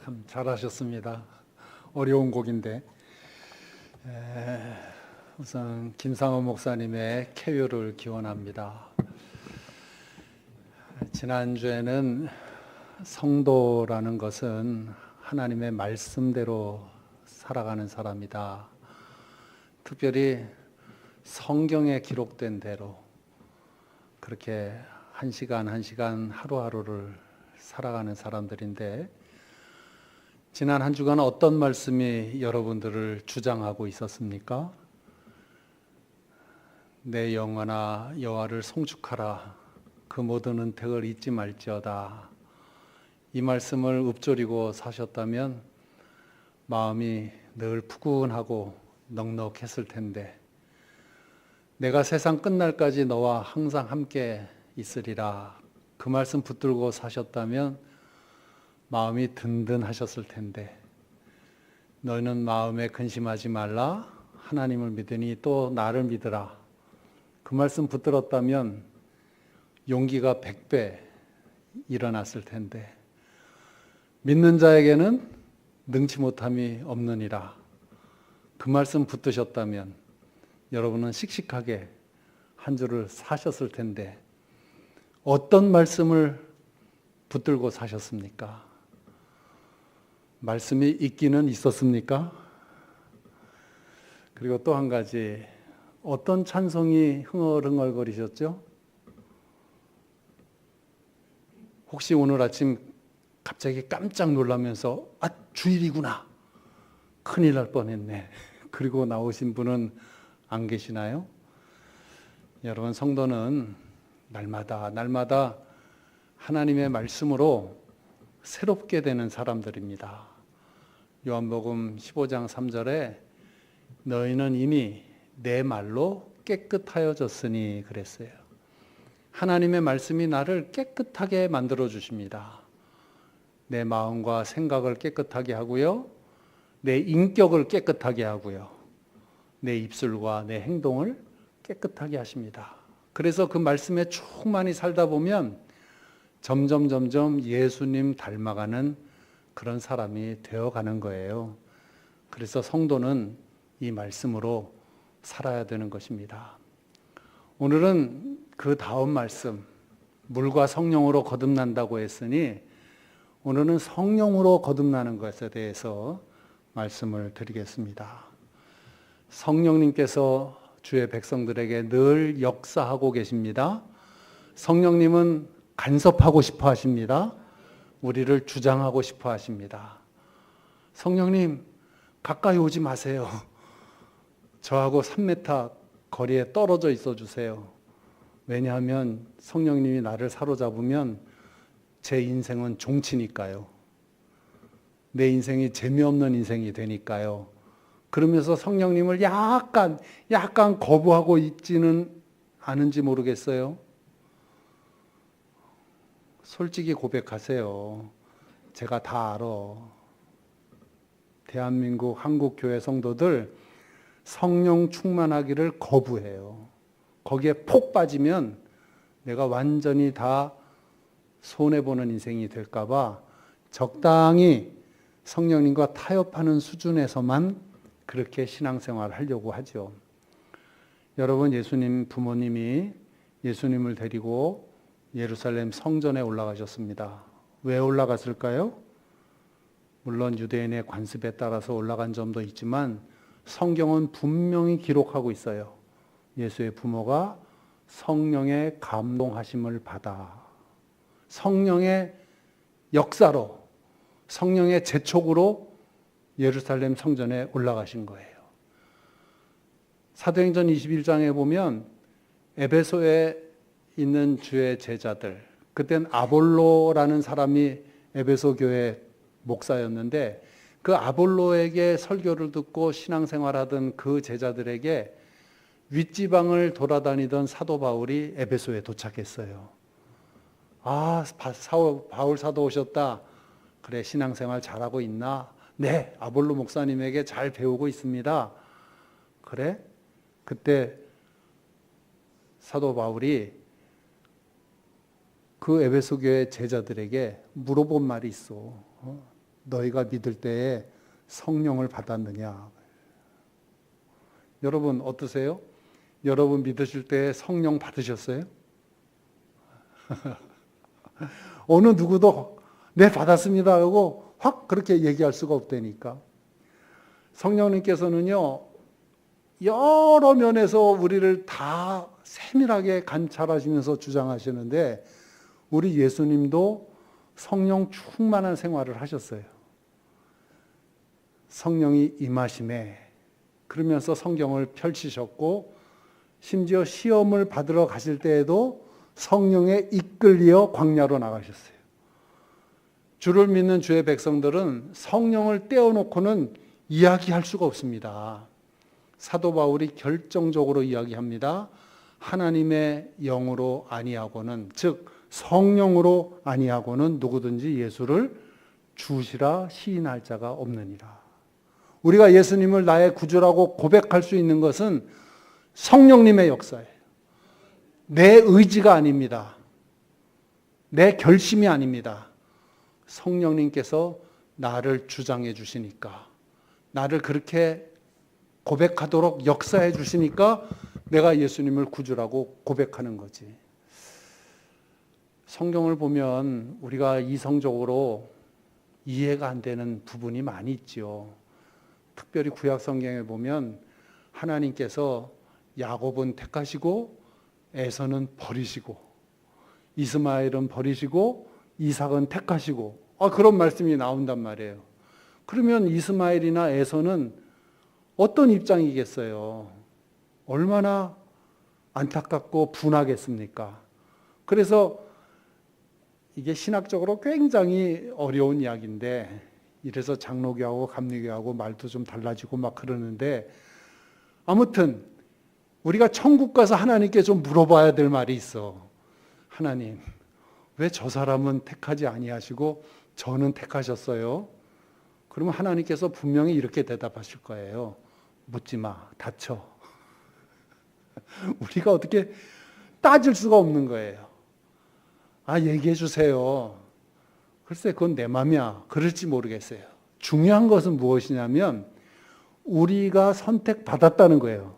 참 잘하셨습니다. 어려운 곡인데 우선 김상원 목사님의 쾌유를 기원합니다. 지난주에는 성도라는 것은 하나님의 말씀대로 살아가는 사람이다. 특별히 성경에 기록된 대로 그렇게 한 시간 한 시간 하루하루를 살아가는 사람들인데, 지난 한 주간 어떤 말씀이 여러분들을 주장하고 있었습니까? 내 영혼아 여호와를 송축하라. 그 모든 은택을 잊지 말지어다. 이 말씀을 읊조리고 사셨다면 마음이 늘 푸근하고 넉넉했을 텐데, 내가 세상 끝날까지 너와 항상 함께 있으리라. 그 말씀 붙들고 사셨다면 마음이 든든하셨을 텐데, 너희는 마음에 근심하지 말라. 하나님을 믿으니 또 나를 믿으라. 그 말씀 붙들었다면 용기가 100배 일어났을 텐데, 믿는 자에게는 능치 못함이 없느니라. 그 말씀 붙드셨다면 여러분은 씩씩하게 한 주를 사셨을 텐데, 어떤 말씀을 붙들고 사셨습니까? 말씀이 있기는 있었습니까? 그리고 또 한 가지, 어떤 찬송이 흥얼흥얼거리셨죠? 혹시 오늘 아침 갑자기 깜짝 놀라면서 주일이구나, 큰일 날 뻔했네, 그리고 나오신 분은 안 계시나요? 여러분, 성도는 날마다 하나님의 말씀으로 새롭게 되는 사람들입니다. 요한복음 15장 3절에 너희는 이미 내 말로 깨끗하여졌으니 그랬어요. 하나님의 말씀이 나를 깨끗하게 만들어 주십니다. 내 마음과 생각을 깨끗하게 하고요, 내 인격을 깨끗하게 하고요, 내 입술과 내 행동을 깨끗하게 하십니다. 그래서 그 말씀에 충만히 살다 보면 점점 예수님 닮아가는 그런 사람이 되어가는 거예요. 그래서 성도는 이 말씀으로 살아야 되는 것입니다. 오늘은 그 다음 말씀, 물과 성령으로 거듭난다고 했으니 오늘은 성령으로 거듭나는 것에 대해서 말씀을 드리겠습니다. 성령님께서 주의 백성들에게 늘 역사하고 계십니다. 성령님은 간섭하고 싶어 하십니다. 우리를 주장하고 싶어 하십니다. 성령님, 가까이 오지 마세요. 저하고 3m 거리에 떨어져 있어 주세요. 왜냐하면 성령님이 나를 사로잡으면 제 인생은 종치니까요. 내 인생이 재미없는 인생이 되니까요. 그러면서 성령님을 약간 거부하고 있지는 않은지 모르겠어요. 솔직히 고백하세요. 제가 다 알아. 대한민국 한국교회 성도들 성령 충만하기를 거부해요. 거기에 폭 빠지면 내가 완전히 다 손해보는 인생이 될까봐 적당히 성령님과 타협하는 수준에서만 그렇게 신앙생활을 하려고 하죠. 여러분, 예수님 부모님이 예수님을 데리고 예루살렘 성전에 올라가셨습니다. 왜 올라갔을까요? 물론 유대인의 관습에 따라서 올라간 점도 있지만 성경은 분명히 기록하고 있어요. 예수의 부모가 성령의 감동하심을 받아 성령의 역사로, 성령의 재촉으로 예루살렘 성전에 올라가신 거예요. 사도행전 21장에 보면 에베소에 있는 주의 제자들, 그땐 아볼로라는 사람이 에베소 교회 목사였는데, 그 아볼로에게 설교를 듣고 신앙생활하던 그 제자들에게 윗지방을 돌아다니던 사도 바울이 에베소에 도착했어요. 바울 사도 오셨다. 그래, 신앙생활 잘하고 있나? 네, 아볼로 목사님에게 잘 배우고 있습니다. 그래? 그때 사도 바울이 그 에베소 교회 제자들에게 물어본 말이 있어. 너희가 믿을 때에 성령을 받았느냐. 여러분 어떠세요? 여러분 믿으실 때 성령 받으셨어요? 어느 누구도 네 받았습니다 하고 확 그렇게 얘기할 수가 없다니까. 성령님께서는요 여러 면에서 우리를 다 세밀하게 관찰하시면서 주장하시는데 우리 예수님도 성령 충만한 생활을 하셨어요. 성령이 임하심에 그러면서 성경을 펼치셨고 심지어 시험을 받으러 가실 때에도 성령에 이끌려 광야로 나가셨어요. 주를 믿는 주의 백성들은 성령을 떼어놓고는 이야기할 수가 없습니다. 사도 바울이 결정적으로 이야기합니다. 하나님의 영으로 아니하고는, 즉 성령으로 아니하고는 누구든지 예수를 주시라 시인할 자가 없느니라. 우리가 예수님을 나의 구주라고 고백할 수 있는 것은 성령님의 역사예요. 내 의지가 아닙니다. 내 결심이 아닙니다. 성령님께서 나를 주장해 주시니까, 나를 그렇게 고백하도록 역사해 주시니까 내가 예수님을 구주라고 고백하는 거지. 성경을 보면 우리가 이성적으로 이해가 안 되는 부분이 많이 있죠. 특별히 구약 성경에 보면 하나님께서 야곱은 택하시고 에서는 버리시고 이스마엘은 버리시고 이삭은 택하시고 그런 말씀이 나온단 말이에요. 그러면 이스마엘이나 에서는 어떤 입장이겠어요? 얼마나 안타깝고 분하겠습니까? 그래서 이게 신학적으로 굉장히 어려운 이야기인데 이래서 장로교하고 감리교하고 말도 좀 달라지고 막 그러는데 아무튼 우리가 천국 가서 하나님께 좀 물어봐야 될 말이 있어. 하나님, 왜 저 사람은 택하지 아니하시고 저는 택하셨어요? 그러면 하나님께서 분명히 이렇게 대답하실 거예요. 묻지 마, 닥쳐. 우리가 어떻게 따질 수가 없는 거예요. 얘기해 주세요. 글쎄 그건 내 맘이야. 그럴지 모르겠어요. 중요한 것은 무엇이냐면 우리가 선택받았다는 거예요.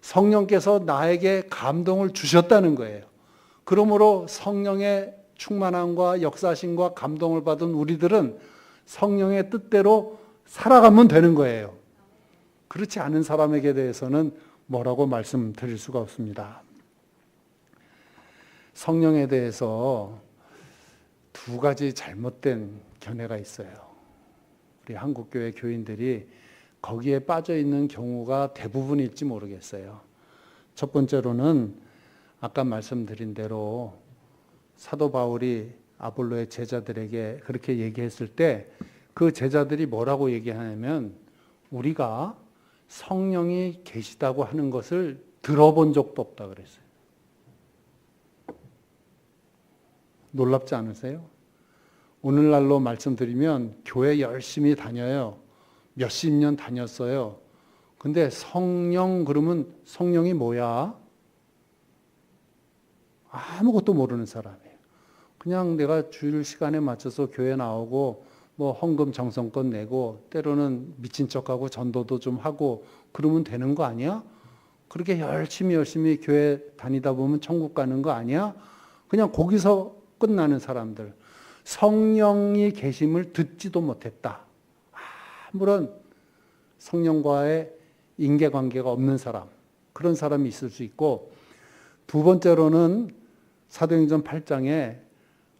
성령께서 나에게 감동을 주셨다는 거예요. 그러므로 성령의 충만함과 역사심과 감동을 받은 우리들은 성령의 뜻대로 살아가면 되는 거예요. 그렇지 않은 사람에게 대해서는 뭐라고 말씀드릴 수가 없습니다. 성령에 대해서 두 가지 잘못된 견해가 있어요. 우리 한국교회 교인들이 거기에 빠져 있는 경우가 대부분일지 모르겠어요. 첫 번째로는 아까 말씀드린 대로 사도 바울이 아볼로의 제자들에게 그렇게 얘기했을 때 그 제자들이 뭐라고 얘기하냐면 우리가 성령이 계시다고 하는 것을 들어본 적도 없다 그랬어요. 놀랍지 않으세요? 오늘날로 말씀드리면 교회 열심히 다녀요. 몇십 년 다녔어요. 근데 성령 그러면 성령이 뭐야? 아무것도 모르는 사람이에요. 그냥 내가 주일 시간에 맞춰서 교회 나오고 뭐 헌금 정성껏 내고 때로는 미친 척하고 전도도 좀 하고 그러면 되는 거 아니야? 그렇게 열심히 교회 다니다 보면 천국 가는 거 아니야? 그냥 거기서 끝나는 사람들. 성령이 계심을 듣지도 못했다. 아무런 성령과의 인계관계가 없는 사람, 그런 사람이 있을 수 있고, 두 번째로는 사도행전 8장에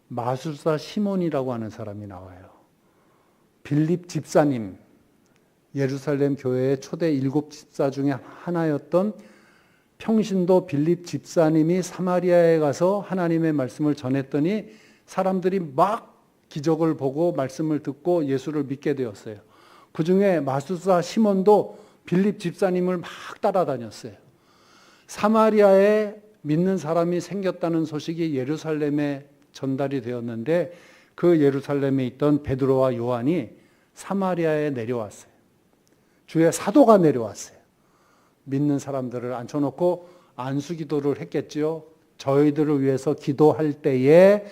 마술사 시몬이라고 하는 사람이 나와요. 빌립 집사님, 예루살렘 교회의 초대 7 집사 중에 하나였던 평신도 빌립 집사님이 사마리아에 가서 하나님의 말씀을 전했더니 사람들이 막 기적을 보고 말씀을 듣고 예수를 믿게 되었어요. 그 중에 마술사 시몬도 빌립 집사님을 막 따라다녔어요. 사마리아에 믿는 사람이 생겼다는 소식이 예루살렘에 전달이 되었는데 그 예루살렘에 있던 베드로와 요한이 사마리아에 내려왔어요. 주의 사도가 내려왔어요. 믿는 사람들을 앉혀놓고 안수기도를 했겠지요. 저희들을 위해서 기도할 때에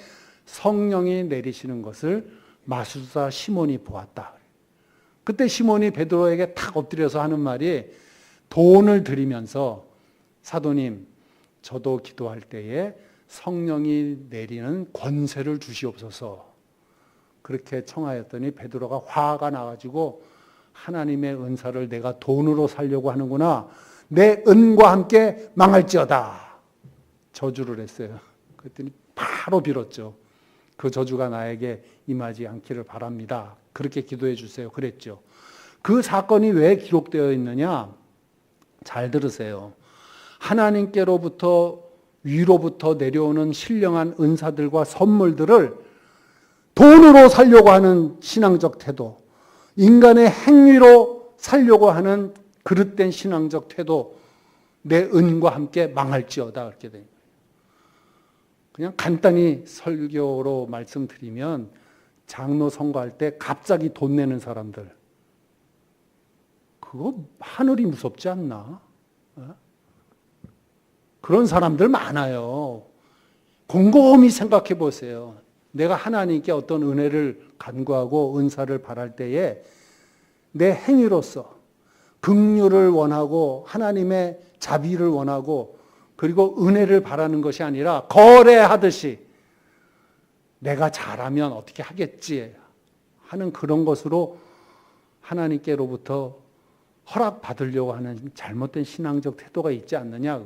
성령이 내리시는 것을 마술사 시몬이 보았다. 그때 시몬이 베드로에게 탁 엎드려서 하는 말이 돈을 드리면서 사도님, 저도 기도할 때에 성령이 내리는 권세를 주시옵소서. 그렇게 청하였더니 베드로가 화가 나가지고 하나님의 은사를 내가 돈으로 살려고 하는구나. 내 은과 함께 망할지어다. 저주를 했어요. 그랬더니 바로 빌었죠. 그 저주가 나에게 임하지 않기를 바랍니다. 그렇게 기도해 주세요. 그랬죠. 그 사건이 왜 기록되어 있느냐? 잘 들으세요. 하나님께로부터 위로부터 내려오는 신령한 은사들과 선물들을 돈으로 살려고 하는 신앙적 태도, 인간의 행위로 살려고 하는 그릇된 신앙적 태도, 내 은과 함께 망할지어다. 그렇게 됩니다. 그냥 간단히 설교로 말씀드리면 장로 선거할 때 갑자기 돈 내는 사람들, 그거 하늘이 무섭지 않나? 그런 사람들 많아요. 곰곰이 생각해 보세요. 내가 하나님께 어떤 은혜를 간구하고 은사를 바랄 때에 내 행위로서 긍휼을 원하고 하나님의 자비를 원하고 그리고 은혜를 바라는 것이 아니라 거래하듯이 내가 잘하면 어떻게 하겠지 하는 그런 것으로 하나님께로부터 허락받으려고 하는 잘못된 신앙적 태도가 있지 않느냐.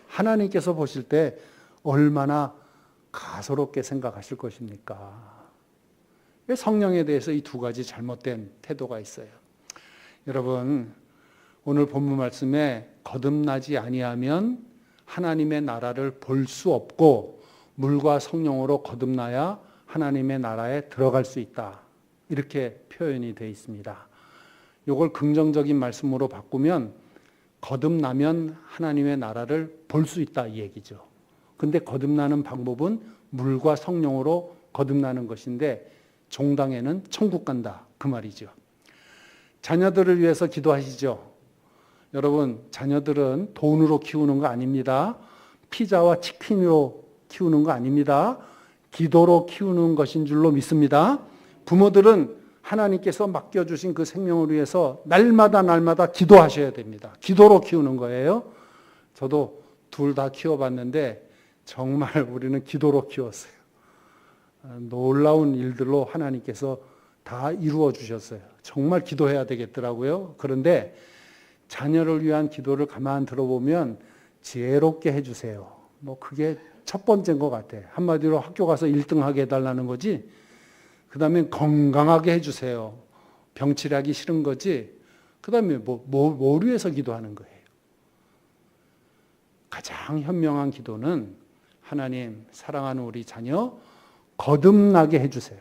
하나님께서 보실 때 얼마나 가소롭게 생각하실 것입니까? 왜 성령에 대해서 이 두 가지 잘못된 태도가 있어요? 여러분, 오늘 본문 말씀에 거듭나지 아니하면 하나님의 나라를 볼 수 없고 물과 성령으로 거듭나야 하나님의 나라에 들어갈 수 있다. 이렇게 표현이 되어 있습니다. 이걸 긍정적인 말씀으로 바꾸면 거듭나면 하나님의 나라를 볼 수 있다 이 얘기죠. 근데 거듭나는 방법은 물과 성령으로 거듭나는 것인데 종당에는 천국 간다 그 말이죠. 자녀들을 위해서 기도하시죠. 여러분, 자녀들은 돈으로 키우는 거 아닙니다. 피자와 치킨으로 키우는 거 아닙니다. 기도로 키우는 것인 줄로 믿습니다. 부모들은 하나님께서 맡겨주신 그 생명을 위해서 날마다 기도하셔야 됩니다. 기도로 키우는 거예요. 저도 둘 다 키워봤는데 정말 우리는 기도로 키웠어요. 놀라운 일들로 하나님께서 다 이루어 주셨어요. 정말 기도해야 되겠더라고요. 그런데 자녀를 위한 기도를 가만 들어보면 지혜롭게 해주세요. 뭐 그게 첫 번째인 것 같아. 한마디로 학교 가서 1등 하게 해달라는 거지. 그 다음에 건강하게 해주세요. 병치레하기 싫은 거지. 그 다음에 뭘 위해서 기도하는 거예요. 가장 현명한 기도는 하나님 사랑하는 우리 자녀 거듭나게 해주세요.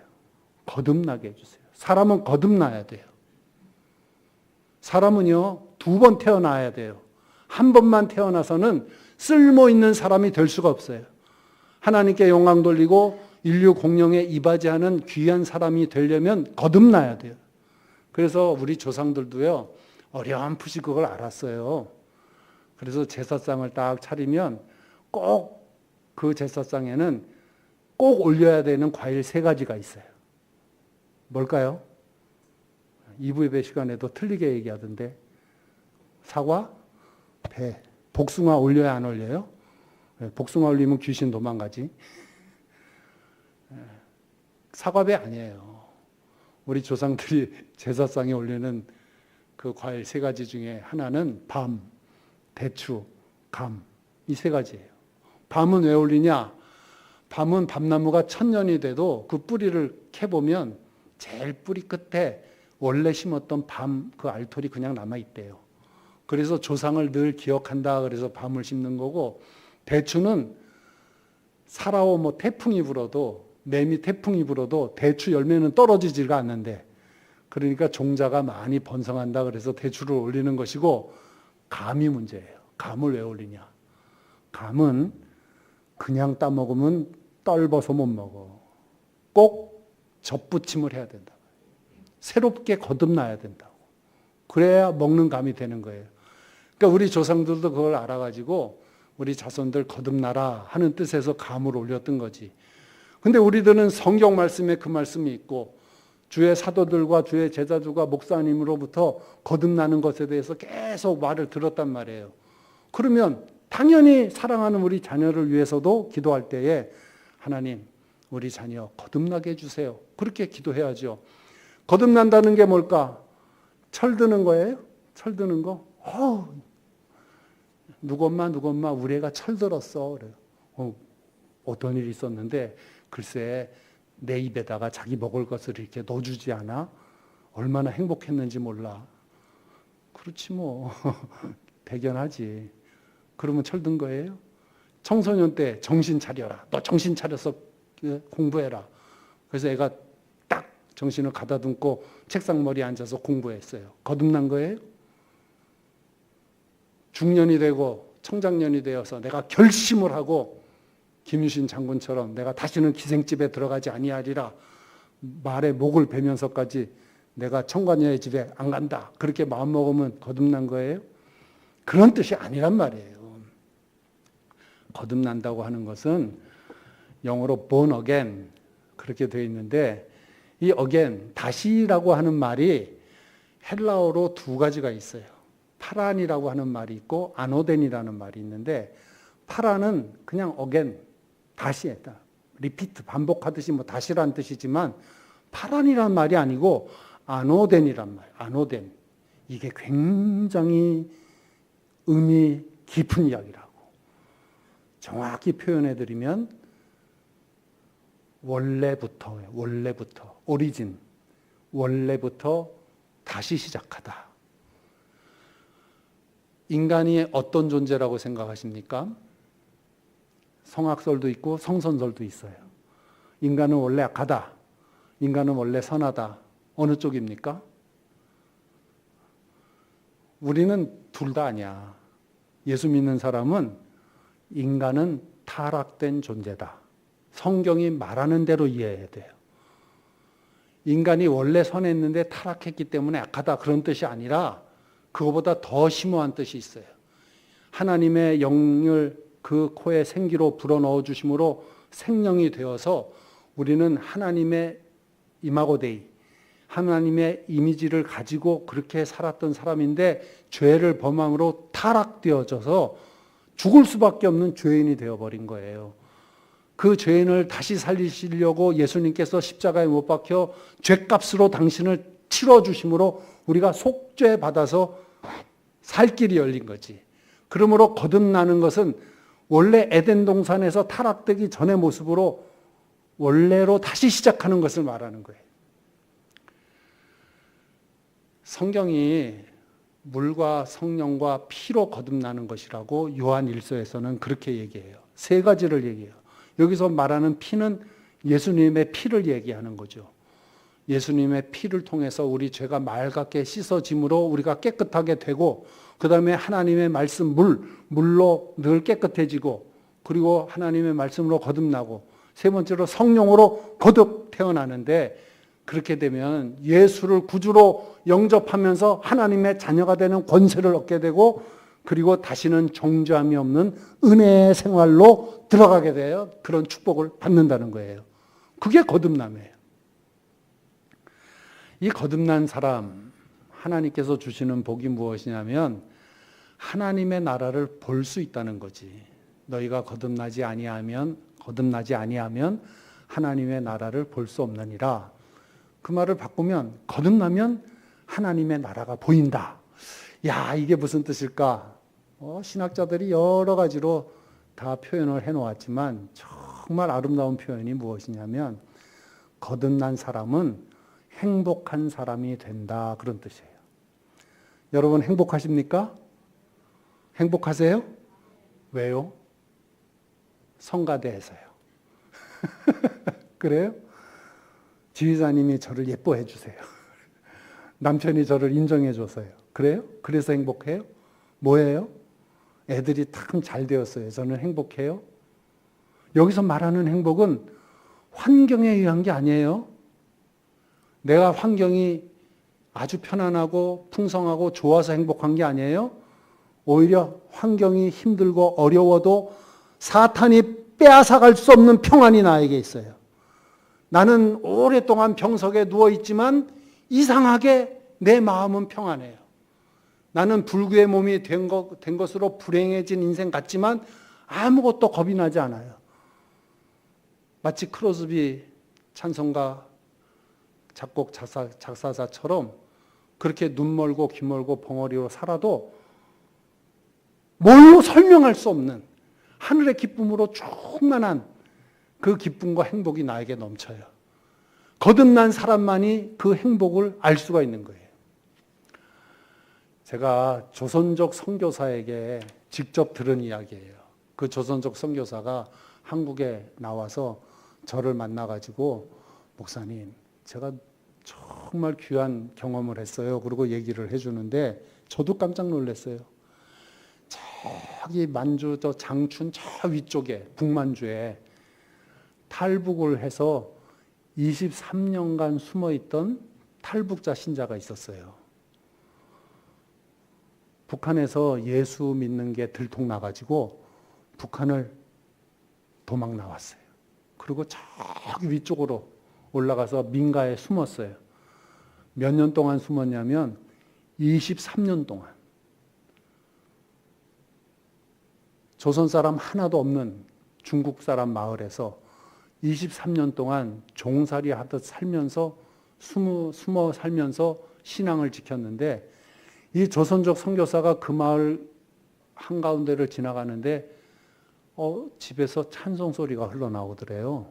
거듭나게 해주세요. 사람은 거듭나야 돼요. 사람은요 2번 태어나야 돼요. 한 번만 태어나서는 쓸모있는 사람이 될 수가 없어요. 하나님께 영광 돌리고 인류 공영에 이바지하는 귀한 사람이 되려면 거듭나야 돼요. 그래서 우리 조상들도요 어렴풋이 그걸 알았어요. 그래서 제사상을 딱 차리면 꼭 그 제사상에는 꼭 올려야 되는 과일 3가지가 있어요. 뭘까요? 2부 예배 시간에도 틀리게 얘기하던데 사과, 배, 복숭아 올려야 안 올려요? 복숭아 올리면 귀신 도망가지. 사과배 아니에요. 우리 조상들이 제사상에 올리는 그 과일 3가지 중에 하나는 밤, 대추, 감. 이 3가지예요. 밤은 왜 올리냐? 밤은 밤나무가 1000년이 돼도 그 뿌리를 캐보면 제일 뿌리 끝에 원래 심었던 밤 그 알털이 그냥 남아있대요. 그래서 조상을 늘 기억한다 그래서 밤을 심는 거고, 대추는 살아오 뭐 태풍이 불어도 매미 태풍이 불어도 대추 열매는 떨어지지가 않는데, 그러니까 종자가 많이 번성한다 그래서 대추를 올리는 것이고, 감이 문제예요. 감을 왜 올리냐? 감은 그냥 따먹으면 떨버서 못 먹어. 꼭 접붙임을 해야 된다. 새롭게 거듭나야 된다고. 그래야 먹는 감이 되는 거예요. 그러니까 우리 조상들도 그걸 알아가지고 우리 자손들 거듭나라 하는 뜻에서 감을 올렸던 거지. 근데 우리들은 성경 말씀에 그 말씀이 있고 주의 사도들과 주의 제자들과 목사님으로부터 거듭나는 것에 대해서 계속 말을 들었단 말이에요. 그러면 당연히 사랑하는 우리 자녀를 위해서도 기도할 때에 하나님 우리 자녀 거듭나게 해주세요. 그렇게 기도해야죠. 거듭난다는 게 뭘까? 철드는 거예요? 철드는 거? 누구 엄마 우리 애가 철들었어. 그래요. 어떤 일이 있었는데 글쎄 내 입에다가 자기 먹을 것을 이렇게 넣어주지 않아? 얼마나 행복했는지 몰라. 그렇지 뭐. 대견하지. 그러면 철든 거예요? 청소년 때 정신 차려라. 너 정신 차려서 공부해라. 그래서 애가 딱 정신을 가다듬고 책상머리에 앉아서 공부했어요. 거듭난 거예요? 중년이 되고 청장년이 되어서 내가 결심을 하고 김유신 장군처럼 내가 다시는 기생집에 들어가지 아니하리라. 말에 목을 베면서까지 내가 청관녀의 집에 안 간다. 그렇게 마음먹으면 거듭난 거예요? 그런 뜻이 아니란 말이에요. 거듭난다고 하는 것은 영어로 born again 그렇게 되어 있는데 이 again, 다시라고 하는 말이 헬라어로 두 가지가 있어요. 파란이라고 하는 말이 있고 아노덴이라는 말이 있는데 파란은 그냥 again, 다시 했다. 리피트, 반복하듯이 뭐 다시란 뜻이지만 파란이란 말이 아니고 아노덴이란 말, 아노덴. 이게 굉장히 의미 깊은 이야기라고. 정확히 표현해드리면 원래부터, 오리진, 원래부터 다시 시작하다. 인간이 어떤 존재라고 생각하십니까? 성악설도 있고 성선설도 있어요. 인간은 원래 악하다. 인간은 원래 선하다. 어느 쪽입니까? 우리는 둘 다 아니야. 예수 믿는 사람은 인간은 타락된 존재다. 성경이 말하는 대로 이해해야 돼요. 인간이 원래 선했는데 타락했기 때문에 악하다 그런 뜻이 아니라 그거보다 더 심오한 뜻이 있어요. 하나님의 영을 그 코에 생기로 불어넣어 주심으로 생명이 되어서 우리는 하나님의 이마고 데이, 하나님의 이미지를 가지고 그렇게 살았던 사람인데 죄를 범함으로 타락되어져서 죽을 수밖에 없는 죄인이 되어버린 거예요. 그 죄인을 다시 살리시려고 예수님께서 십자가에 못 박혀 죄값으로 당신을 치러주심으로 우리가 속죄 받아서 살 길이 열린 거지. 그러므로 거듭나는 것은 원래 에덴 동산에서 타락되기 전의 모습으로 원래로 다시 시작하는 것을 말하는 거예요. 성경이 물과 성령과 피로 거듭나는 것이라고 요한 1서에서는 그렇게 얘기해요. 세 가지를 얘기해요. 여기서 말하는 피는 예수님의 피를 얘기하는 거죠. 예수님의 피를 통해서 우리 죄가 맑게 씻어짐으로 우리가 깨끗하게 되고 그 다음에 하나님의 말씀 물로 늘 깨끗해지고 그리고 하나님의 말씀으로 거듭나고 세 번째로 성령으로 거듭 태어나는데 그렇게 되면 예수를 구주로 영접하면서 하나님의 자녀가 되는 권세를 얻게 되고 그리고 다시는 정죄함이 없는 은혜의 생활로 들어가게 돼요. 그런 축복을 받는다는 거예요. 그게 거듭남이에요. 이 거듭난 사람 하나님께서 주시는 복이 무엇이냐면 하나님의 나라를 볼 수 있다는 거지. 너희가 거듭나지 아니하면 하나님의 나라를 볼 수 없느니라. 그 말을 바꾸면 거듭나면 하나님의 나라가 보인다. 야, 이게 무슨 뜻일까? 신학자들이 여러 가지로 다 표현을 해놓았지만 정말 아름다운 표현이 무엇이냐면 거듭난 사람은 행복한 사람이 된다 그런 뜻이에요. 여러분 행복하십니까? 행복하세요? 왜요? 성가대해서요. 그래요? 지휘자님이 저를 예뻐해 주세요. 남편이 저를 인정해 줘서요. 그래요? 그래서 행복해요? 뭐예요? 애들이 참 잘 되었어요. 저는 행복해요? 여기서 말하는 행복은 환경에 의한 게 아니에요. 내가 환경이 아주 편안하고 풍성하고 좋아서 행복한 게 아니에요. 오히려 환경이 힘들고 어려워도 사탄이 빼앗아갈 수 없는 평안이 나에게 있어요. 나는 오랫동안 병석에 누워있지만 이상하게 내 마음은 평안해요. 나는 불구의 몸이 된 것으로 불행해진 인생 같지만 아무것도 겁이 나지 않아요. 마치 크로스비 찬송가 작곡 작사자처럼 그렇게 눈 멀고 귀 멀고 벙어리로 살아도 뭘로 설명할 수 없는 하늘의 기쁨으로 충만한 그 기쁨과 행복이 나에게 넘쳐요. 거듭난 사람만이 그 행복을 알 수가 있는 거예요. 제가 조선족 선교사에게 직접 들은 이야기예요. 그 조선족 선교사가 한국에 나와서 저를 만나가지고 목사님, 제가 정말 귀한 경험을 했어요. 그리고 얘기를 해주는데 저도 깜짝 놀랐어요. 저기 만주 저 장춘 저 위쪽에 북만주에 탈북을 해서 23년간 숨어있던 탈북자 신자가 있었어요. 북한에서 예수 믿는 게 들통나가지고 북한을 도망 나왔어요. 그리고 저기 위쪽으로 올라가서 민가에 숨었어요. 몇 년 동안 숨었냐면 23년 동안. 조선 사람 하나도 없는 중국 사람 마을에서 23년 동안 종살이 하듯 살면서 숨어 살면서 신앙을 지켰는데 이 조선족 선교사가 그 마을 한가운데를 지나가는데 집에서 찬송 소리가 흘러나오더래요.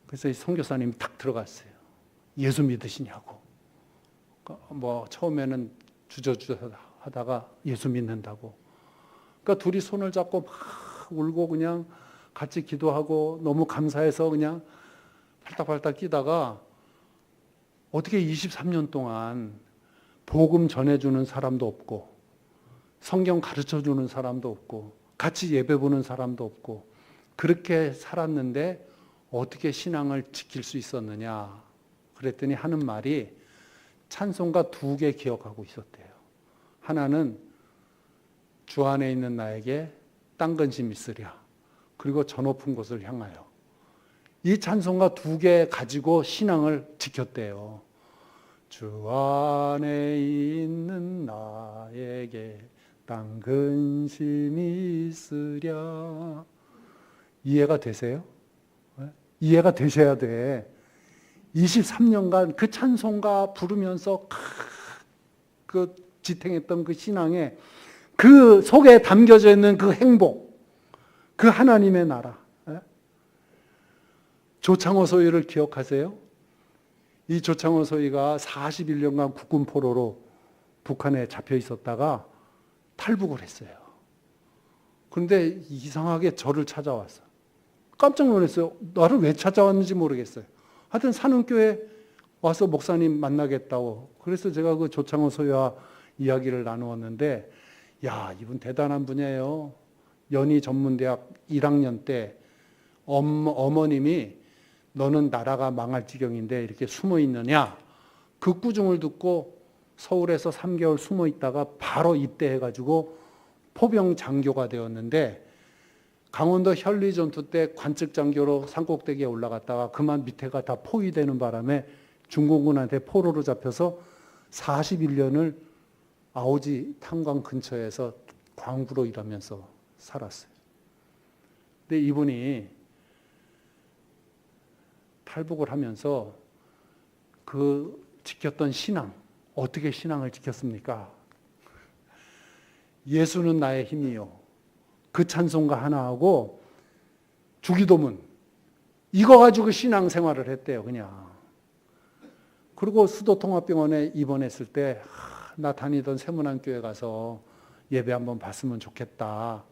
그래서 이 선교사님이 탁 들어갔어요. 예수 믿으시냐고. 처음에는 주저주저 하다가 예수 믿는다고. 그러니까 둘이 손을 잡고 막 울고 그냥 같이 기도하고 너무 감사해서 그냥 팔딱팔딱 뛰다가 어떻게 23년 동안 복음 전해주는 사람도 없고 성경 가르쳐주는 사람도 없고 같이 예배 보는 사람도 없고 그렇게 살았는데 어떻게 신앙을 지킬 수 있었느냐 그랬더니 하는 말이 찬송가 2개 기억하고 있었대요. 하나는 주 안에 있는 나에게 딴 근심 있으랴. 그리고 저 높은 곳을 향하여. 이 찬송가 2개 가지고 신앙을 지켰대요. 주 안에 있는 나에게 딴 근심이 있으랴. 이해가 되세요? 이해가 되셔야 돼. 23년간 그 찬송가 부르면서 그 지탱했던 그 신앙에 그 속에 담겨져 있는 그 행복, 그 하나님의 나라. 조창호 소위를 기억하세요? 이 조창호 소위가 41년간 국군 포로로 북한에 잡혀 있었다가 탈북을 했어요. 그런데 이상하게 저를 찾아왔어. 깜짝 놀랐어요. 나를 왜 찾아왔는지 모르겠어요. 하여튼 산흥교회 와서 목사님 만나겠다고. 그래서 제가 그 조창호 소위와 이야기를 나누었는데 야, 이분 대단한 분이에요. 연희전문대학 1학년 때 어머님이 너는 나라가 망할 지경인데 이렇게 숨어 있느냐. 그 꾸중을 듣고 서울에서 3개월 숨어 있다가 바로 입대해가지고 포병 장교가 되었는데 강원도 현리전투 때 관측 장교로 산꼭대기에 올라갔다가 그만 밑에가 다 포위되는 바람에 중공군한테 포로로 잡혀서 41년을 아오지 탄광 근처에서 광부로 일하면서 살았어요. 근데 이분이 탈북을 하면서 그 지켰던 신앙, 어떻게 신앙을 지켰습니까? 예수는 나의 힘이요. 그 찬송가 하나하고 주기도문 이거 가지고 신앙생활을 했대요. 그냥. 그리고 수도통합병원에 입원했을 때 나 다니던 세문안교회 가서 예배 한번 봤으면 좋겠다.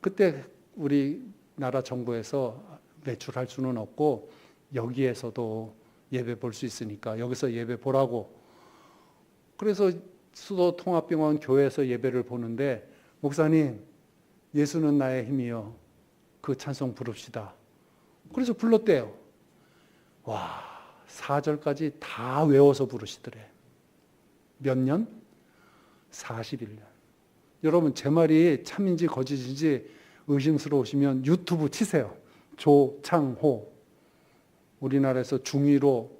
그때 우리나라 정부에서 외출할 수는 없고 여기에서도 예배 볼 수 있으니까 여기서 예배 보라고. 그래서 수도통합병원 교회에서 예배를 보는데 목사님 예수는 나의 힘이요. 그 찬송 부릅시다. 그래서 불렀대요. 와, 4절까지 다 외워서 부르시더래. 몇 년? 41년. 여러분 제 말이 참인지 거짓인지 의심스러우시면 유튜브 치세요. 조창호. 우리나라에서 중위로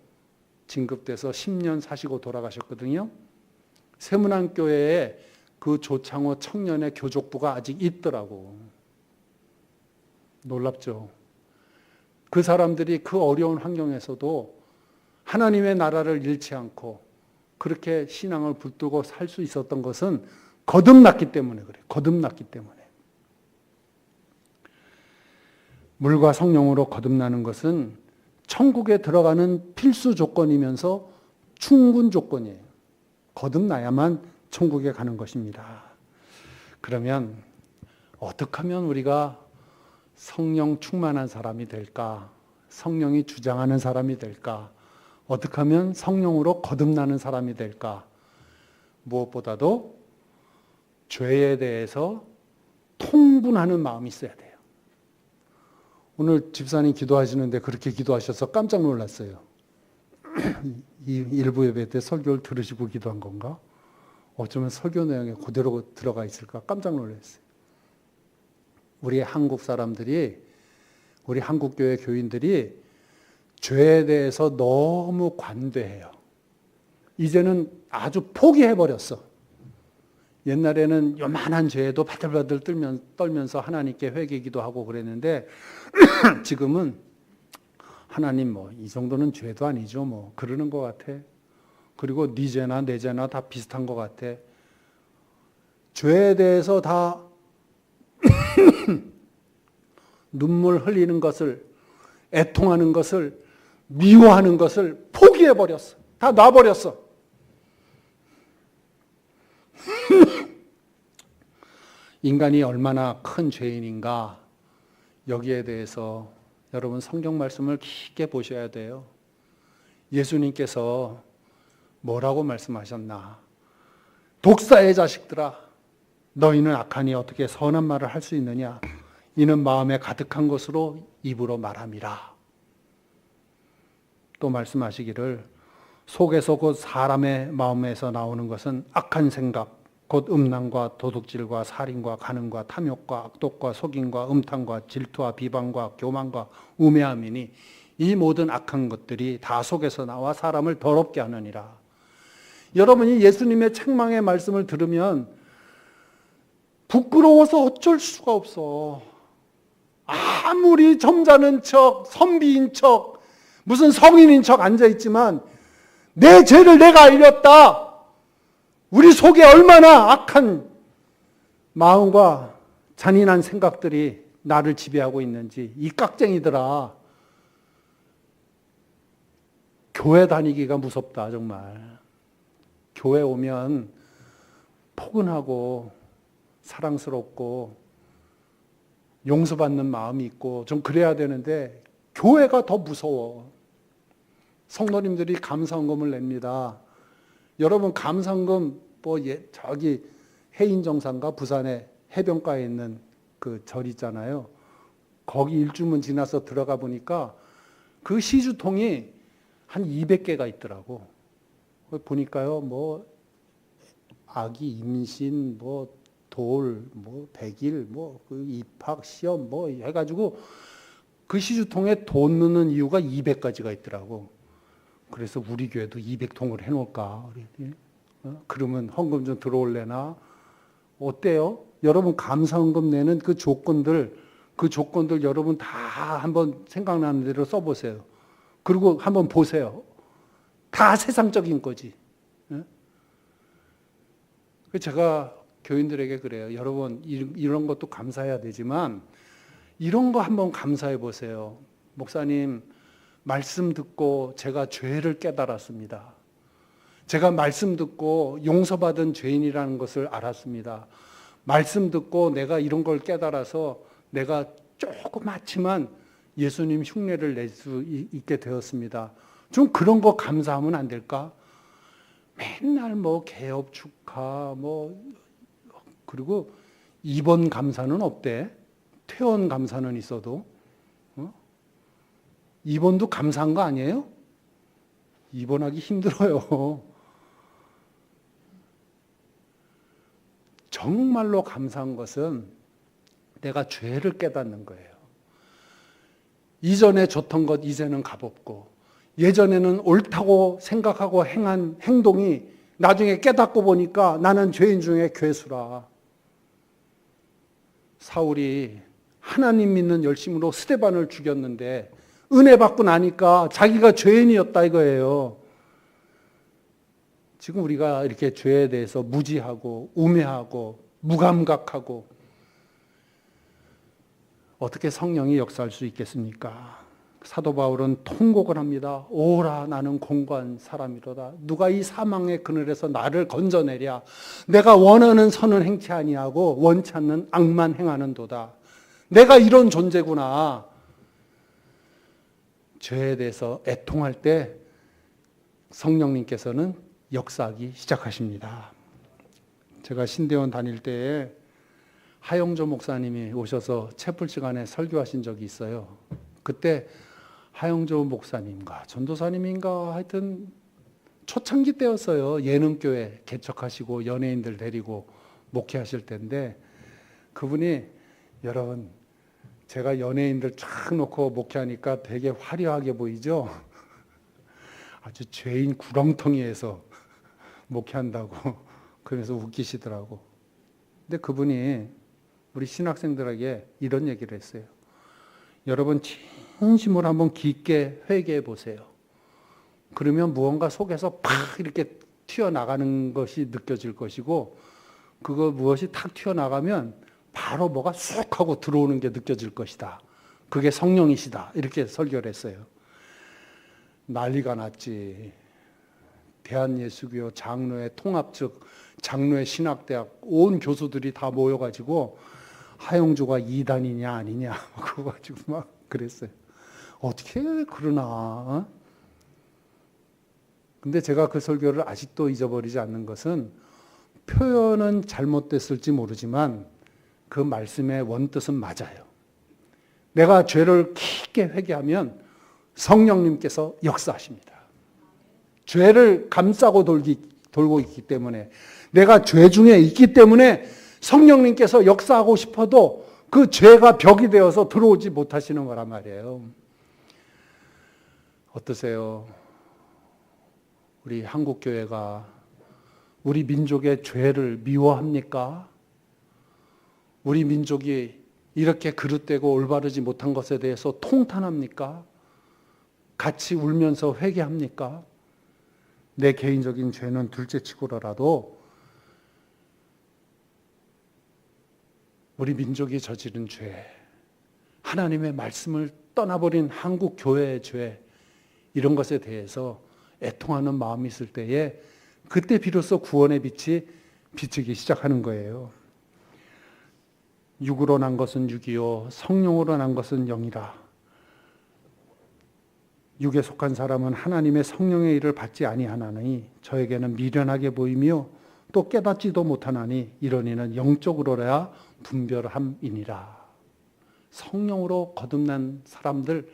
진급돼서 10년 사시고 돌아가셨거든요. 세문안교회에 그 조창호 청년의 교족부가 아직 있더라고. 놀랍죠. 그 사람들이 그 어려운 환경에서도 하나님의 나라를 잃지 않고 그렇게 신앙을 붙들고 살 수 있었던 것은 거듭났기 때문에 그래요. 거듭났기 때문에. 물과 성령으로 거듭나는 것은 천국에 들어가는 필수 조건이면서 충분 조건이에요. 거듭나야만 천국에 가는 것입니다. 그러면 어떻게 하면 우리가 성령 충만한 사람이 될까? 성령이 주장하는 사람이 될까? 어떻게 하면 성령으로 거듭나는 사람이 될까? 무엇보다도 죄에 대해서 통분하는 마음이 있어야 돼요. 오늘 집사님 기도하시는데 그렇게 기도하셔서 깜짝 놀랐어요. 이 일부 예배 때 설교를 들으시고 기도한 건가? 어쩌면 설교 내용에 그대로 들어가 있을까? 깜짝 놀랐어요. 우리 한국 사람들이, 우리 한국교회 교인들이 죄에 대해서 너무 관대해요. 이제는 아주 포기해버렸어. 옛날에는 요만한 죄에도 바들바들 떨면서 하나님께 회개기도 하고 그랬는데 지금은 하나님 이 정도는 죄도 아니죠 그러는 것 같아. 그리고 네 죄나 내 죄나 다 비슷한 것 같아. 죄에 대해서 다 눈물 흘리는 것을, 애통하는 것을, 미워하는 것을 포기해버렸어. 다 놔버렸어. 인간이 얼마나 큰 죄인인가, 여기에 대해서 여러분 성경 말씀을 깊게 보셔야 돼요. 예수님께서 뭐라고 말씀하셨나? 독사의 자식들아, 너희는 악하니 어떻게 선한 말을 할 수 있느냐? 이는 마음에 가득한 것으로 입으로 말함이라. 또 말씀하시기를 속에서 곧 사람의 마음에서 나오는 것은 악한 생각, 곧 음란과 도둑질과 살인과 간음과 탐욕과 악독과 속임과 음탕과 질투와 비방과 교만과 우매함이니 이 모든 악한 것들이 다 속에서 나와 사람을 더럽게 하느니라. 여러분이 예수님의 책망의 말씀을 들으면 부끄러워서 어쩔 수가 없어. 아무리 점잖은 척, 선비인 척, 무슨 성인인 척 앉아있지만 내 죄를 내가 알렸다. 우리 속에 얼마나 악한 마음과 잔인한 생각들이 나를 지배하고 있는지. 이 깍쟁이들아, 교회 다니기가 무섭다 정말. 교회 오면 포근하고 사랑스럽고 용서받는 마음이 있고 좀 그래야 되는데 교회가 더 무서워. 성도님들이 감사헌금을 냅니다. 여러분 감사헌금 저기 해인정상가 부산에 해변가에 있는 그 절 있잖아요. 거기 일주문 지나서 들어가 보니까 그 시주통이 한 200개가 있더라고. 보니까요, 아기 임신, 돌, 100일, 그 입학 시험 해가지고 그 시주통에 돈 넣는 이유가 200가지가 있더라고. 그래서 우리 교회도 200통을 해놓을까? 그러면 헌금 좀 들어올래나? 어때요? 여러분 감사헌금 내는 그 조건들 여러분 다 한번 생각나는 대로 써보세요. 그리고 한번 보세요. 다 세상적인 거지. 제가 교인들에게 그래요. 여러분 이런 것도 감사해야 되지만 이런 거 한번 감사해 보세요. 목사님 말씀 듣고 제가 죄를 깨달았습니다. 제가 말씀 듣고 용서받은 죄인이라는 것을 알았습니다. 말씀 듣고 내가 이런 걸 깨달아서 내가 조그맣지만 예수님 흉내를 낼 수 있게 되었습니다. 좀 그런 거 감사하면 안 될까? 맨날 개업 축하 그리고 입원 감사는 없대. 퇴원 감사는 있어도. 입원도 감사한 거 아니에요? 입원하기 힘들어요. 정말로 감사한 것은 내가 죄를 깨닫는 거예요. 이전에 좋던 것 이제는 값없고, 예전에는 옳다고 생각하고 행한 행동이 나중에 깨닫고 보니까 나는 죄인 중에 괴수라. 사울이 하나님 믿는 열심으로 스데반을 죽였는데 은혜 받고 나니까 자기가 죄인이었다 이거예요. 지금 우리가 이렇게 죄에 대해서 무지하고 우매하고 무감각하고 어떻게 성령이 역사할 수 있겠습니까? 사도 바울은 통곡을 합니다. 오라 나는 공고한 사람이로다. 누가 이 사망의 그늘에서 나를 건져내랴. 내가 원하는 선은 행치 아니하고 원치 않는 악만 행하는도다. 내가 이런 존재구나. 죄에 대해서 애통할 때 성령님께서는 역사하기 시작하십니다. 제가 신대원 다닐 때에 하영조 목사님이 오셔서 채플 시간에 설교하신 적이 있어요. 그때 하영조 목사님과 전도사님인가 하여튼 초창기 때였어요. 예능교회 개척하시고 연예인들 데리고 목회하실 때인데 그분이 여러분 제가 연예인들 쫙 놓고 목회하니까 되게 화려하게 보이죠. 아주 죄인 구렁텅이에서 목회한다고 그래서 웃기시더라고. 근데 그분이 우리 신학생들에게 이런 얘기를 했어요. 여러분 진심으로 한번 깊게 회개해 보세요. 그러면 무언가 속에서 팍 이렇게 튀어나가는 것이 느껴질 것이고 그거 무엇이 탁 튀어나가면 바로 뭐가 쑥 하고 들어오는 게 느껴질 것이다. 그게 성령이시다. 이렇게 설교를 했어요. 난리가 났지. 대한예수교 장로회 통합 측 장로회 신학대학 온 교수들이 다 모여가지고 하영조가 이단이냐 아니냐 그거 가지고 막 그랬어요. 어떻게 그러나. 근데 제가 그 설교를 아직도 잊어버리지 않는 것은 표현은 잘못됐을지 모르지만 그 말씀의 원뜻은 맞아요. 내가 죄를 깊게 회개하면 성령님께서 역사하십니다. 죄를 감싸고 돌고 있기 때문에 내가 죄 중에 있기 때문에 성령님께서 역사하고 싶어도 그 죄가 벽이 되어서 들어오지 못하시는 거란 말이에요. 어떠세요? 우리 한국교회가 우리 민족의 죄를 미워합니까? 우리 민족이 이렇게 그릇되고 올바르지 못한 것에 대해서 통탄합니까? 같이 울면서 회개합니까? 내 개인적인 죄는 둘째치고라도 우리 민족이 저지른 죄, 하나님의 말씀을 떠나버린 한국 교회의 죄, 이런 것에 대해서 애통하는 마음이 있을 때에 그때 비로소 구원의 빛이 비치기 시작하는 거예요. 육으로 난 것은 육이요 성령으로 난 것은 영이라. 육에 속한 사람은 하나님의 성령의 일을 받지 아니하나니 저에게는 미련하게 보이며 또 깨닫지도 못하나니 이런 이는 영적으로야 분별함이니라. 성령으로 거듭난 사람들,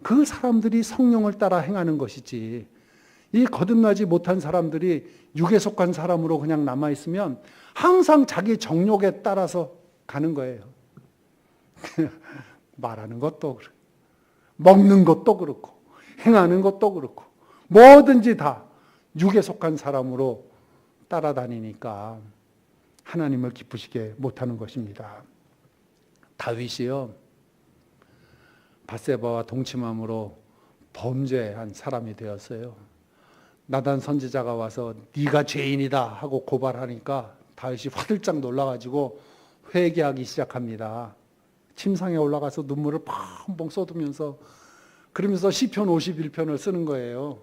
그 사람들이 성령을 따라 행하는 것이지 이 거듭나지 못한 사람들이 육에 속한 사람으로 그냥 남아있으면 항상 자기 정욕에 따라서 가는 거예요. 말하는 것도 그렇고 먹는 것도 그렇고 행하는 것도 그렇고 뭐든지 다 육에 속한 사람으로 따라다니니까 하나님을 기쁘시게 못하는 것입니다. 다윗이요 밧세바와 동침함으로 범죄한 사람이 되었어요. 나단 선지자가 와서 네가 죄인이다 하고 고발하니까 다윗이 화들짝 놀라가지고 회개하기 시작합니다. 침상에 올라가서 눈물을 펑펑 쏟으면서 그러면서 시편 51편을 쓰는 거예요.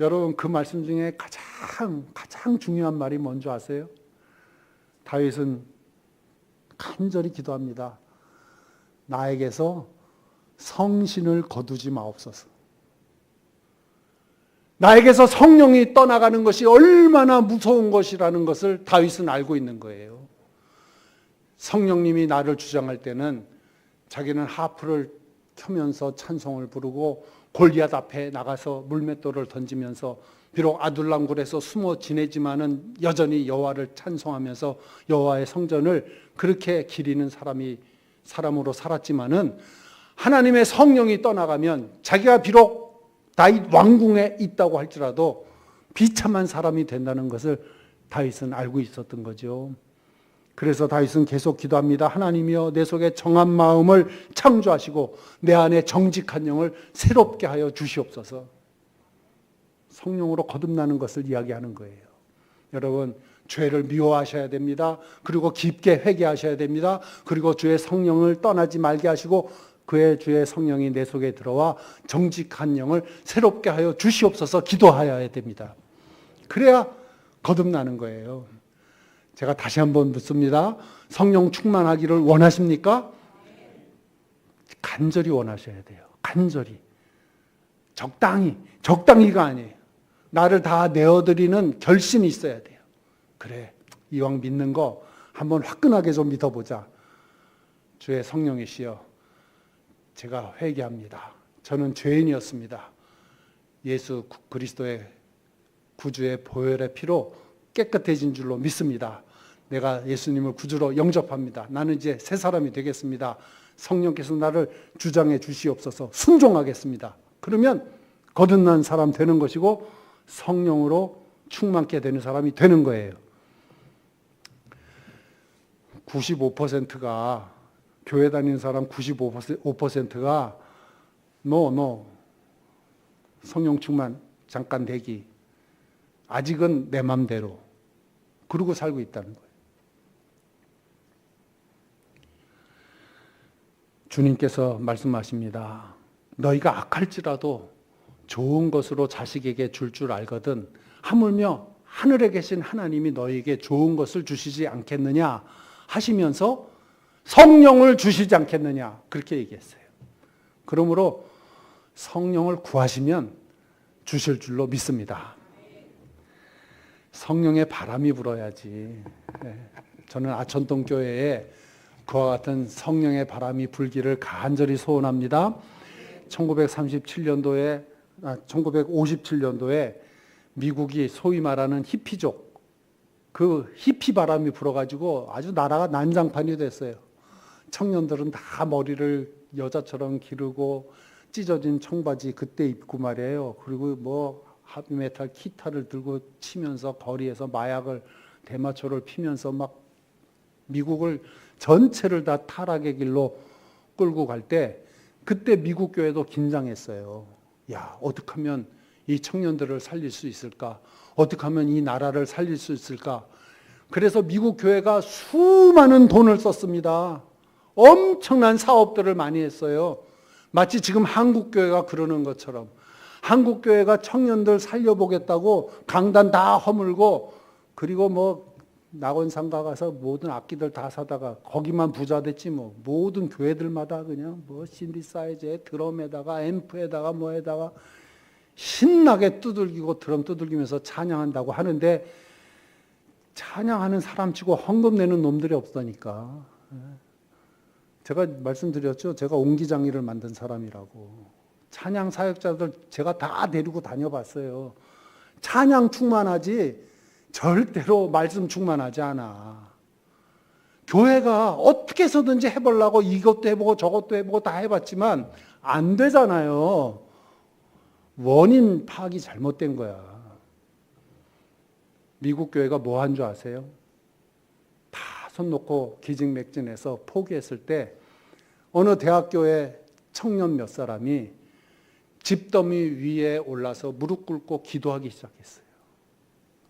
여러분 그 말씀 중에 가장 중요한 말이 뭔지 아세요? 다윗은 간절히 기도합니다. 나에게서 성신을 거두지 마옵소서. 나에게서 성령이 떠나가는 것이 얼마나 무서운 것이라는 것을 다윗은 알고 있는 거예요. 성령님이 나를 주장할 때는 자기는 하프를 켜면서 찬송을 부르고 골리앗 앞에 나가서 물맷돌을 던지면서 비록 아둘람굴에서 숨어 지내지만은 여전히 여호와를 찬송하면서 여호와의 성전을 그렇게 기리는 사람으로 살았지만은 하나님의 성령이 떠나가면 자기가 비록 다윗 왕궁에 있다고 할지라도 비참한 사람이 된다는 것을 다윗은 알고 있었던 거죠. 그래서 다윗은 계속 기도합니다. 하나님이여 내 속에 정한 마음을 창조하시고 내 안에 정직한 영을 새롭게 하여 주시옵소서. 성령으로 거듭나는 것을 이야기하는 거예요. 여러분, 죄를 미워하셔야 됩니다. 그리고 깊게 회개하셔야 됩니다. 그리고 주의 성령을 떠나지 말게 하시고 그의 주의 성령이 내 속에 들어와 정직한 영을 새롭게 하여 주시옵소서 기도하여야 됩니다. 그래야 거듭나는 거예요. 제가 다시 한번 묻습니다. 성령 충만하기를 원하십니까? 간절히 원하셔야 돼요. 간절히. 적당히가 아니에요. 나를 다 내어드리는 결심이 있어야 돼요. 그래, 이왕 믿는 거 한번 화끈하게 좀 믿어보자. 주의 성령이시여, 제가 회개합니다. 저는 죄인이었습니다. 예수 그리스도의 구주의 보혈의 피로 깨끗해진 줄로 믿습니다. 내가 예수님을 구주로 영접합니다. 나는 이제 새 사람이 되겠습니다. 성령께서 나를 주장해 주시옵소서. 순종하겠습니다. 그러면 거듭난 사람 되는 것이고 성령으로 충만케 되는 사람이 되는 거예요. 95%가 교회 다니는 사람 95%가 성령 충만 잠깐 되기, 아직은 내 맘대로 그러고 살고 있다는 거예요. 주님께서 말씀하십니다. 너희가 악할지라도 좋은 것으로 자식에게 줄 알거든 하물며 하늘에 계신 하나님이 너희에게 좋은 것을 주시지 않겠느냐 하시면서 성령을 주시지 않겠느냐 그렇게 얘기했어요. 그러므로 성령을 구하시면 주실 줄로 믿습니다. 성령의 바람이 불어야지. 저는 아천동 교회에 그와 같은 성령의 바람이 불기를 간절히 소원합니다. 1957년도에 미국이 소위 말하는 히피족, 그 히피 바람이 불어가지고 아주 나라가 난장판이 됐어요. 청년들은 다 머리를 여자처럼 기르고 찢어진 청바지 그때 입고 말이에요. 그리고 뭐 하비메탈 기타를 들고 치면서 거리에서 마약을 대마초를 피면서 막 미국을 전체를 다 타락의 길로 끌고 갈 때 그때 미국 교회도 긴장했어요. 야, 어떻게 하면 이 청년들을 살릴 수 있을까? 어떻게 하면 이 나라를 살릴 수 있을까? 그래서 미국 교회가 수많은 돈을 썼습니다. 엄청난 사업들을 많이 했어요. 마치 지금 한국 교회가 그러는 것처럼 한국 교회가 청년들 살려보겠다고 강단 다 허물고 그리고 뭐 낙원상가 가서 모든 악기들 다 사다가 거기만 부자 됐지 뭐. 모든 교회들마다 그냥 뭐 신디사이즈에 드럼에다가 앰프에다가 뭐에다가 신나게 두들기고 드럼 두들기면서 찬양한다고 하는데 찬양하는 사람치고 헌금 내는 놈들이 없다니까. 제가 말씀드렸죠. 제가 옹기장이를 만든 사람이라고. 찬양 사역자들 제가 다 데리고 다녀봤어요. 찬양 충만하지 절대로 말씀 충만하지 않아. 교회가 어떻게 해서든지 해보려고 이것도 해보고 저것도 해보고 다 해봤지만 안 되잖아요. 원인 파악이 잘못된 거야. 미국 교회가 뭐 한 줄 아세요? 다 손 놓고 기직맥진해서 포기했을 때 어느 대학교의 청년 몇 사람이 집더미 위에 올라서 무릎 꿇고 기도하기 시작했어요.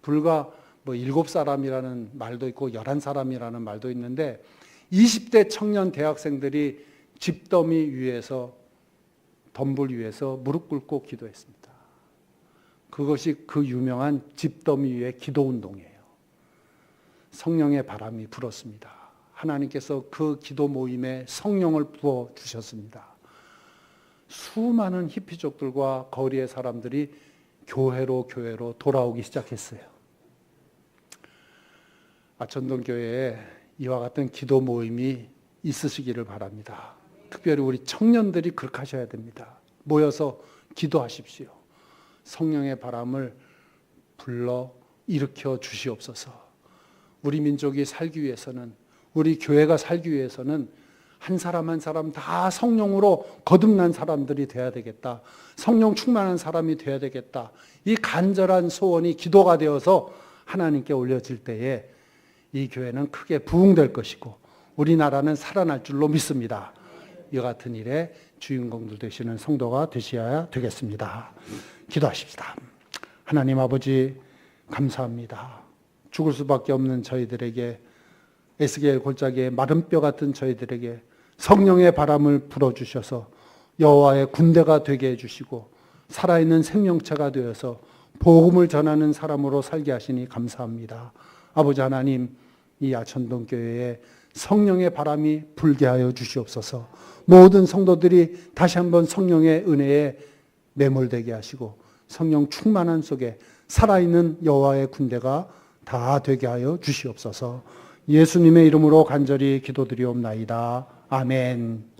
불과 뭐 7사람이라는 말도 있고 11사람이라는 말도 있는데 20대 청년 대학생들이 집더미 위에서 덤불 위에서 무릎 꿇고 기도했습니다. 그것이 그 유명한 집더미 위의 기도운동이에요. 성령의 바람이 불었습니다. 하나님께서 그 기도 모임에 성령을 부어주셨습니다. 수많은 히피족들과 거리의 사람들이 교회로 돌아오기 시작했어요. 아천동 교회에 이와 같은 기도 모임이 있으시기를 바랍니다. 특별히 우리 청년들이 그렇게 하셔야 됩니다. 모여서 기도하십시오. 성령의 바람을 불러 일으켜 주시옵소서. 우리 민족이 살기 위해서는, 우리 교회가 살기 위해서는 한 사람 한 사람 다 성령으로 거듭난 사람들이 돼야 되겠다. 성령 충만한 사람이 돼야 되겠다. 이 간절한 소원이 기도가 되어서 하나님께 올려질 때에 이 교회는 크게 부흥될 것이고 우리나라는 살아날 줄로 믿습니다. 이와 같은 일에 주인공들 되시는 성도가 되셔야 되겠습니다. 기도하십시다. 하나님 아버지 감사합니다. 죽을 수밖에 없는 저희들에게, 에스겔 골짜기의 마른 뼈 같은 저희들에게 성령의 바람을 불어주셔서 여호와의 군대가 되게 해주시고 살아있는 생명체가 되어서 복음을 전하는 사람으로 살게 하시니 감사합니다. 아버지 하나님, 이 아천동교회에 성령의 바람이 불게 하여 주시옵소서. 모든 성도들이 다시 한번 성령의 은혜에 매몰되게 하시고 성령 충만한 속에 살아있는 여호와의 군대가 다 되게 하여 주시옵소서. 예수님의 이름으로 간절히 기도드리옵나이다. 아멘.